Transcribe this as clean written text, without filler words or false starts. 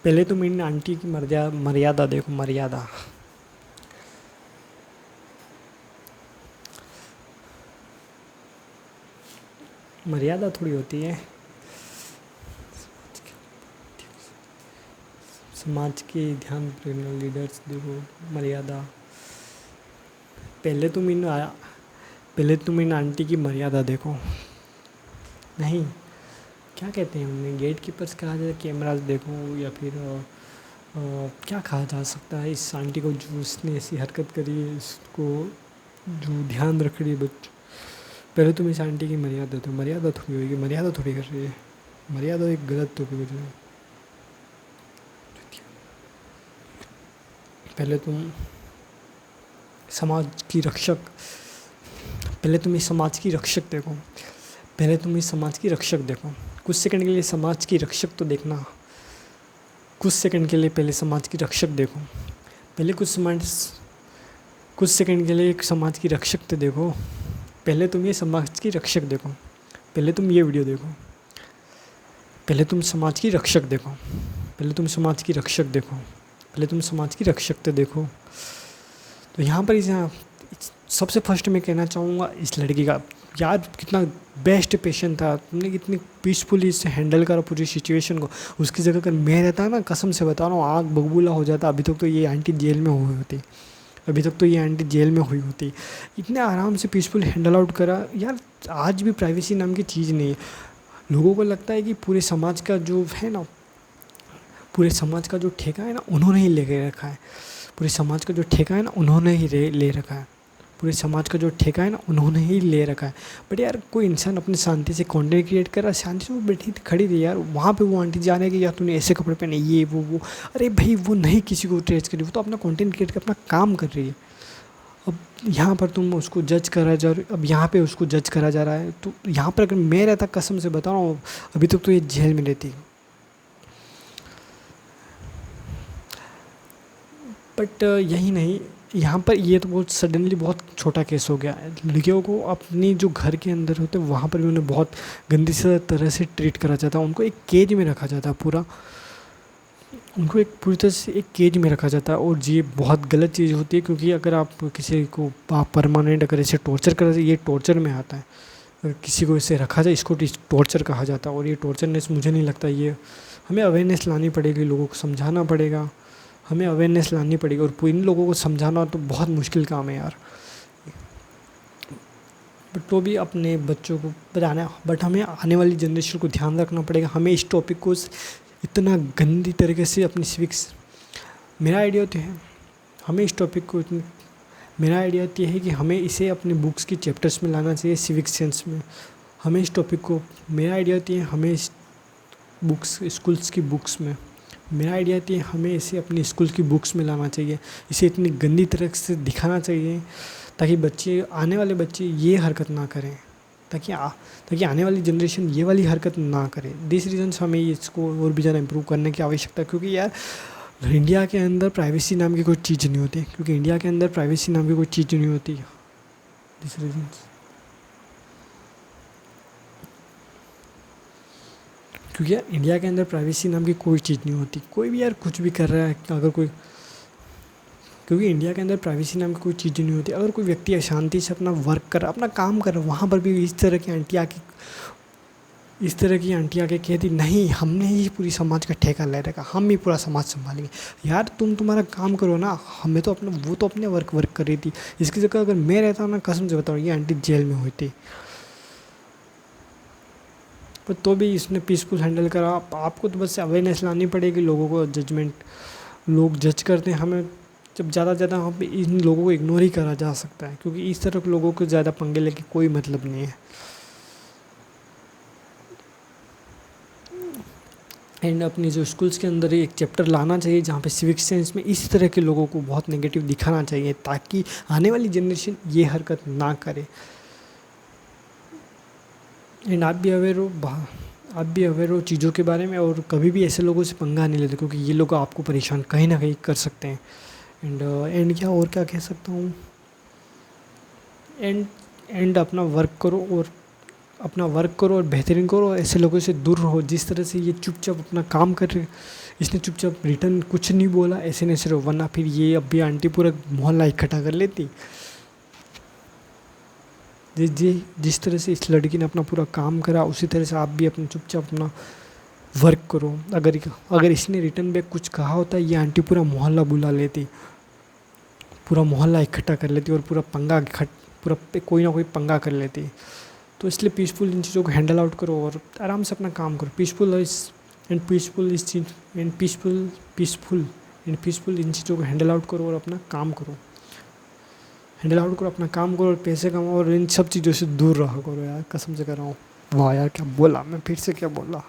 पहले तुम इन आंटी की मर्यादा देखो, मर्यादा। मर्यादा थोड़ी होती है। समाज के ध्यान रखने लीडर्स देखो, मर्यादा। पहले तुम इन आ- पहले तुम इन आंटी की मर्यादा देखो। नहीं, क्या कहते हैं उन्हें, गेट कीपर्स कहा जाए, कैमरास देखो, या फिर क्या कहा जा सकता है इस आंटी को जो उसने ऐसी हरकत करी है, इसको जो ध्यान रख रही है बच्चों। पहले तुम इस आंटी की मर्यादा दो, मर्यादा थोड़ी होगी, मर्यादा थोड़ी कर रही है। मर्यादा एक गलत टॉपिक हो रही है। पहले तुम समाज की रक्षक पहले तुम इस समाज की रक्षक देखो। पहले तुम इस समाज की रक्षक देखो। कुछ सेकंड के लिए समाज की रक्षक तो देखना। कुछ सेकंड के लिए पहले समाज की रक्षक देखो। पहले कुछ सेकंड के लिए एक समाज की रक्षक तो देखो। पहले तुम ये समाज की रक्षक देखो। पहले तुम ये वीडियो देखो। पहले तुम समाज की रक्षक देखो। पहले तुम समाज की रक्षक देखो। पहले तुम समाज की रक्षक तो देखो। तो यहाँ पर सबसे फर्स्ट मैं कहना चाहूँगा इस लड़की का, यार कितना बेस्ट पेशेंट था, तुमने कितनी पीसफुली इससे हैंडल करा पूरी सिचुएशन को। उसकी जगह अगर मैं रहता ना, कसम से बता रहा हूँ, आग बबूला हो जाता। अभी तक तो ये आंटी जेल में हुई होती। अभी तक तो ये आंटी जेल में हुई होती। इतने आराम से पीसफुल हैंडल आउट करा यार। आज भी प्राइवेसी नाम की चीज़ नहीं है। लोगों को लगता है कि पूरे समाज का जो है ना, पूरे समाज का जो ठेका है ना, उन्होंने ही ले रखा है। पूरे समाज का जो ठेका है ना, उन्होंने ही ले रखा है। पूरे समाज का जो ठेका है ना, उन्होंने ही ले रखा है। बट यार कोई इंसान अपनी शांति से कंटेंट क्रिएट कर रहा है, शांति से वो बैठी खड़ी रही यार। वहाँ पे वो आंटी जाने की, यार तूने ऐसे कपड़े पहने, ये वो। अरे भाई वो नहीं किसी को ट्रेस कर रही, वो तो अपना कंटेंट क्रिएट कर अपना काम कर रही है। अब यहाँ पर तुम उसको जज करा जा रहे, अब यहाँ पे उसको जज करा जा रहा है। तो यहाँ पर अगर मैं रहता, कसम से बता रहा हूँ, अभी तक तो ये जेल में रहती। बट यही नहीं, यहाँ पर ये तो बहुत सडनली बहुत छोटा केस हो गया। लड़कियों को अपनी जो घर के अंदर होते वहाँ पर भी उन्हें बहुत गंदी सी तरह से ट्रीट करा जाता है। उनको एक केज में रखा जाता है पूरा। उनको एक पूरी तरह से एक केज में रखा जाता है, और ये बहुत गलत चीज़ होती है। क्योंकि अगर आप किसी को परमानेंट अगर ऐसे टॉर्चर करा जाए, ये टॉर्चर में आता है। अगर किसी को ऐसे रखा जाए, इसको टॉर्चर कहा जाता है। और ये टॉर्चरनेस मुझे नहीं लगता, ये हमें अवेयरनेस लानी पड़ेगी, लोगों को समझाना पड़ेगा। हमें अवेयरनेस लानी पड़ेगी, और इन लोगों को समझाना तो बहुत मुश्किल काम है यार। बट तो भी अपने बच्चों को बताना, बट हमें आने वाली जनरेशन को ध्यान रखना पड़ेगा। हमें इस टॉपिक को इतना गंदी तरीके से अपनी सिविक्स, मेरा आइडिया तो है हमें इस टॉपिक को इतनी मेरा आइडिया तो है कि हमें इसे अपनी बुक्स की चैप्टर्स में लाना चाहिए, सिविक सेंस में। हमें इस टॉपिक को, मेरा आइडिया तो है हमें इस बुक्स, स्कूल्स की बुक्स में, मेरा आइडिया थी हमें इसे अपनी स्कूल की बुक्स में लाना चाहिए। इसे इतनी गंदी तरह से दिखाना चाहिए ताकि आने वाले बच्चे ये हरकत ना करें, ताकि आने वाली जनरेशन ये वाली हरकत ना करे। दिस रीजन हमें इसको और भी ज़्यादा इम्प्रूव करने की आवश्यकता है। क्योंकि यार इंडिया के अंदर प्राइवेसी नाम की कोई चीज़ नहीं होती। क्योंकि इंडिया के अंदर प्राइवेसी नाम की कोई चीज़ नहीं होती। दिस रीजन, क्योंकि यार इंडिया के अंदर प्राइवेसी नाम की कोई चीज़ नहीं होती। कोई भी यार कुछ भी कर रहा है, अगर कोई, क्योंकि इंडिया के अंदर प्राइवेसी नाम की कोई चीज़ नहीं होती। अगर कोई व्यक्ति शांति से अपना वर्क कर रहा, अपना काम कर रहा, वहाँ पर भी इस तरह की आंटी आके कहती नहीं, हमने ही पूरी समाज का ठेका ले रखा, हम ही पूरा समाज संभालेंगे। यार तुम्हारा काम करो ना, हमें तो अपना, वो तो अपने वर्क कर रही थी। इसकी जगह अगर मैं रहता ना, कसम से बताऊँ, ये आंटी जेल में हुई थी। पर तो भी इसने पीसफुल हैंडल करा। आपको तो बस अवेयरनेस लानी पड़ेगी लोगों को। लोग जज करते हैं हमें, जब ज़्यादा से ज़्यादा वहाँ पे इन लोगों को इग्नोर ही करा जा सकता है। क्योंकि इस तरह के लोगों को ज़्यादा पंगे लेके कोई मतलब नहीं है। एंड अपनी जो स्कूल्स के अंदर एक चैप्टर लाना चाहिए जहाँ पे सिविक सेंस में इस तरह के लोगों को बहुत नेगेटिव दिखाना चाहिए, ताकि आने वाली जनरेशन ये हरकत ना करे। एंड आप भी अवेयर हो चीज़ों के बारे में, और कभी भी ऐसे लोगों से पंगा नहीं लेते, क्योंकि ये लोग आपको परेशान कहीं ना कहीं कर सकते हैं। एंड क्या और क्या कह सकता हूँ, एंड अपना वर्क करो, और अपना वर्क करो और बेहतरीन करो, ऐसे लोगों से दूर रहो। जिस तरह से ये चुपचाप अपना काम कर रहे, इसने चुपचाप रिटर्न कुछ नहीं बोला, ऐसे नहीं रहो, वरना फिर ये अभी आंटी पूरा मोहल्ला इकट्ठा कर लेती। जिस तरह से इस लड़की ने अपना पूरा काम करा, उसी तरह से आप भी अपना चुपचाप अपना वर्क करो। अगर इसने रिटर्न बैक कुछ कहा होता, ये आंटी पूरा मोहल्ला बुला लेती, पूरा मोहल्ला इकट्ठा कर लेती और पूरा कोई ना कोई पंगा कर लेती। तो इसलिए पीसफुल इन चीज़ों को हैंडल आउट करो और आराम से अपना काम करो। पीसफुल इस चीज़ पीसफुल इन चीज़ों को हैंडल आउट करो और अपना काम करो। अपना काम करो और पैसे कमाओ और इन सब चीज़ों से दूर रहा करो यार, कसम से कर रहा हूँ। वाह यार, क्या बोला मैं, फिर से क्या बोला।